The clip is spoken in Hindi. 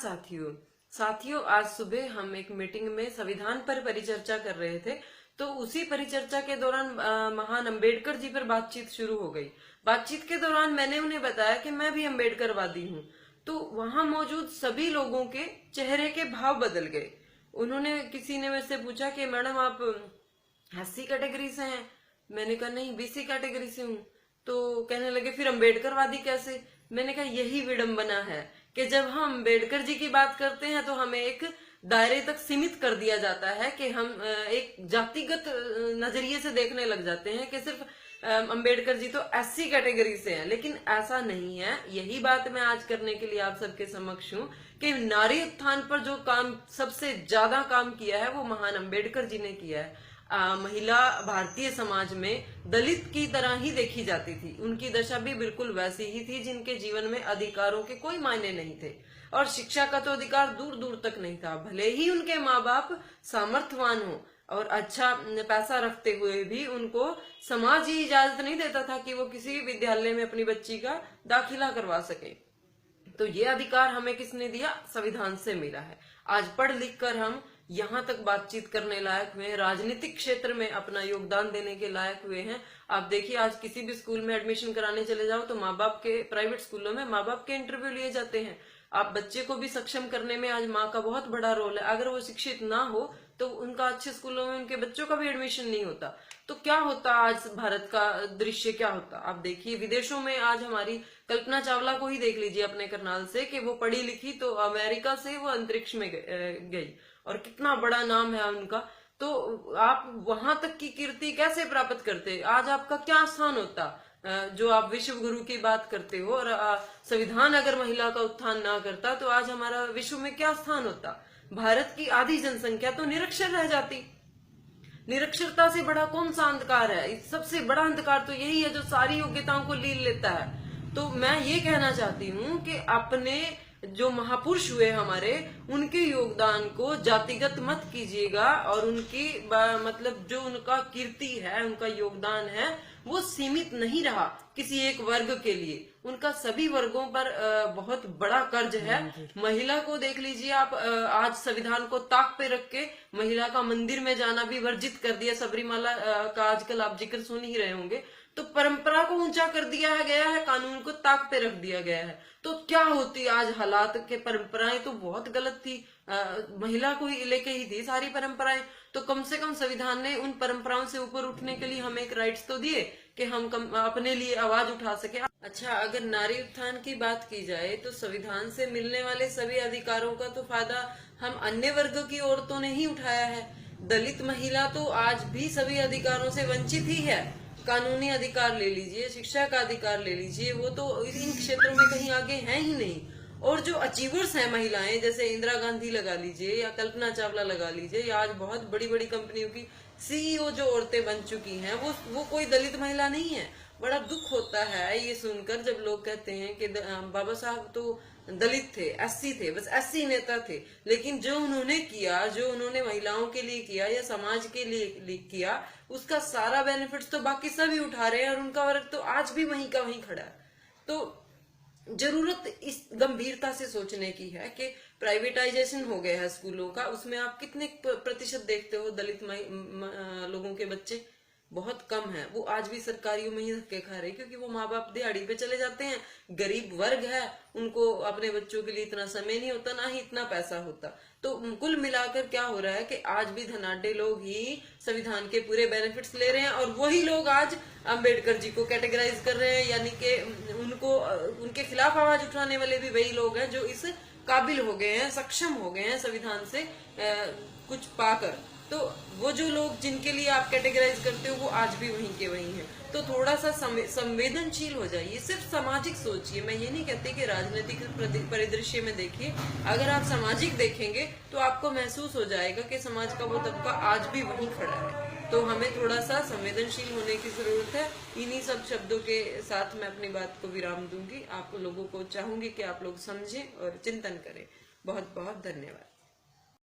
साथियों साथियों आज सुबह हम एक मीटिंग में संविधान पर परिचर्चा कर रहे थे। तो उसी परिचर्चा के दौरान महान अंबेडकर जी पर बातचीत शुरू हो गई। बातचीत के दौरान मैंने उन्हें बताया कि मैं भी अंबेडकरवादी हूँ। तो वहां मौजूद सभी लोगों के चेहरे के भाव बदल गए। उन्होंने किसी ने मेरे से पूछा कि मैडम आप एससी कैटेगरी से हैं? मैंने कहा नहीं, बीसी कैटेगरी से हूँ। तो कहने लगे फिर अंबेडकरवादी कैसे? मैंने कहा यही विडंबना है कि जब हम अंबेडकर जी की बात करते हैं तो हमें एक दायरे तक सीमित कर दिया जाता है कि हम एक जातिगत नजरिए से देखने लग जाते हैं कि सिर्फ अंबेडकर जी तो एससी कैटेगरी से हैं। लेकिन ऐसा नहीं है। यही बात मैं आज करने के लिए आप सबके समक्ष हूँ कि नारी उत्थान पर जो काम सबसे ज्यादा काम किया है वो महान अंबेडकर जी ने किया है। महिला भारतीय समाज में दलित की तरह ही देखी जाती थी। उनकी दशा भी बिल्कुल वैसी ही थी जिनके जीवन में अधिकारों के कोई मायने नहीं थे और शिक्षा का तो अधिकार दूर दूर तक नहीं था। भले ही उनके माँ बाप सामर्थ्यवान हो और अच्छा पैसा रखते हुए भी उनको समाज ही इजाजत नहीं देता था कि वो किसी विद्यालय में अपनी बच्ची का दाखिला करवा सके। तो ये अधिकार हमें किसने दिया? संविधान से मिला है। आज पढ़ लिख कर हम यहाँ तक बातचीत करने लायक हुए हैं, राजनीतिक क्षेत्र में अपना योगदान देने के लायक हुए हैं। आप देखिए आज किसी भी स्कूल में एडमिशन कराने चले जाओ तो माँ बाप के, प्राइवेट स्कूलों में माँ बाप के इंटरव्यू लिए जाते हैं। आप बच्चे को भी सक्षम करने में आज माँ का बहुत बड़ा रोल है। अगर वो शिक्षित ना हो तो उनका अच्छे स्कूलों में उनके बच्चों का भी एडमिशन नहीं होता। तो क्या होता आज भारत का दृश्य क्या होता? आप देखिए विदेशों में आज हमारी कल्पना चावला को ही देख लीजिए अपने करनाल से कि वो पढ़ी लिखी तो अमेरिका से वो अंतरिक्ष में गई और कितना बड़ा नाम है उनका। तो आप वहां तक की कीर्ति कैसे प्राप्त करते? आज आपका क्या स्थान होता जो आप विश्व गुरु की बात करते हो? और संविधान अगर महिला का उत्थान ना करता तो आज हमारा विश्व में क्या स्थान होता? भारत की आधी जनसंख्या तो निरक्षर रह जाती। निरक्षरता से बड़ा कौन सा अंधकार है? सबसे बड़ा अंधकार तो यही है जो सारी योग्यताओं को लील लेता है। तो मैं ये कहना चाहती हूँ कि अपने जो महापुरुष हुए हमारे, उनके योगदान को जातिगत मत कीजिएगा और उनकी मतलब जो उनका कीर्ति है, उनका योगदान है वो सीमित नहीं रहा किसी एक वर्ग के लिए। उनका सभी वर्गों पर बहुत बड़ा कर्ज है। महिला को देख लीजिए आप, आज संविधान को ताक पे रख के महिला का मंदिर में जाना भी वर्जित कर दिया। सबरीमाला का आजकल आप जिक्र सुन ही रहे होंगे। तो परंपरा को ऊंचा कर दिया गया है, कानून को ताक पे रख दिया गया है। तो क्या होती आज हालात के? परंपराएं तो बहुत गलत थी, महिला को ही लेके ही थी सारी परंपराएं। तो कम से कम संविधान ने उन परंपराओं से ऊपर उठने के लिए हमें एक राइट्स तो दिए कि हम अपने लिए आवाज उठा सके। अच्छा, अगर नारी उत्थान की बात की जाए तो संविधान से मिलने वाले सभी अधिकारों का तो फायदा हम अन्य वर्ग की औरतों ने ही उठाया है। दलित महिला तो आज भी सभी अधिकारों से वंचित ही है। कानूनी अधिकार ले लीजिए, शिक्षा का अधिकार ले लीजिए, वो तो इन क्षेत्रों में कहीं आगे हैं ही नहीं। और जो अचीवर्स हैं महिलाएं, जैसे इंदिरा गांधी लगा लीजिए या कल्पना चावला लगा लीजिए, या आज बहुत बड़ी बड़ी कंपनियों की सीईओ जो औरतें बन चुकी हैं, वो कोई दलित महिला नहीं है। बड़ा दुख होता है ये सुनकर जब लोग कहते हैं कि बाबा साहब तो दलित थे, एससी थे, बस एससी नेता थे। लेकिन जो उन्होंने किया, जो उन्होंने महिलाओं के लिए किया या समाज के लिए किया, उसका सारा बेनिफिट्स तो बाकी सभी उठा रहे हैं और उनका वर्ग तो आज भी वहीं का वहीं खड़ा है। तो जरूरत इस गंभीरता से सोचने की है कि प्राइवेटाइजेशन हो गया है स्कूलों का, उसमें आप कितने प्रतिशत देखते हो दलित लोगों के बच्चे? बहुत कम है। वो आज भी सरकारियों में ही धक्के खा रहे हैं क्योंकि वो माँ बाप दिहाड़ी पे चले जाते हैं, गरीब वर्ग है, उनको अपने बच्चों के लिए इतना समय नहीं होता, ना ही इतना पैसा होता। तो कुल मिलाकर क्या हो रहा है कि आज भी धनाढ्य लोग ही संविधान के पूरे बेनिफिट्स ले रहे हैं और वही लोग आज अंबेडकर जी को कैटेगराइज कर रहे हैं, यानी कि उनको, उनके खिलाफ आवाज उठाने वाले भी वही लोग हैं जो इस काबिल हो गए हैं, सक्षम हो गए हैं संविधान से कुछ पाकर। तो वो जो लोग जिनके लिए आप कैटेगराइज करते हो वो आज भी वहीं के वहीं हैं। तो थोड़ा सा संवेदनशील हो जाइए, सिर्फ सामाजिक सोचिए। मैं ये नहीं कहती कि राजनीतिक परिदृश्य में देखिए। अगर आप सामाजिक देखेंगे तो आपको महसूस हो जाएगा कि समाज का वो तबका आज भी वहीं खड़ा है। तो हमें थोड़ा सा संवेदनशील होने की जरूरत है। इन्हीं सब शब्दों के साथ मैं अपनी बात को विराम दूंगी। आप लोगों को चाहूंगी कि आप लोग समझें और चिंतन करें। बहुत बहुत धन्यवाद।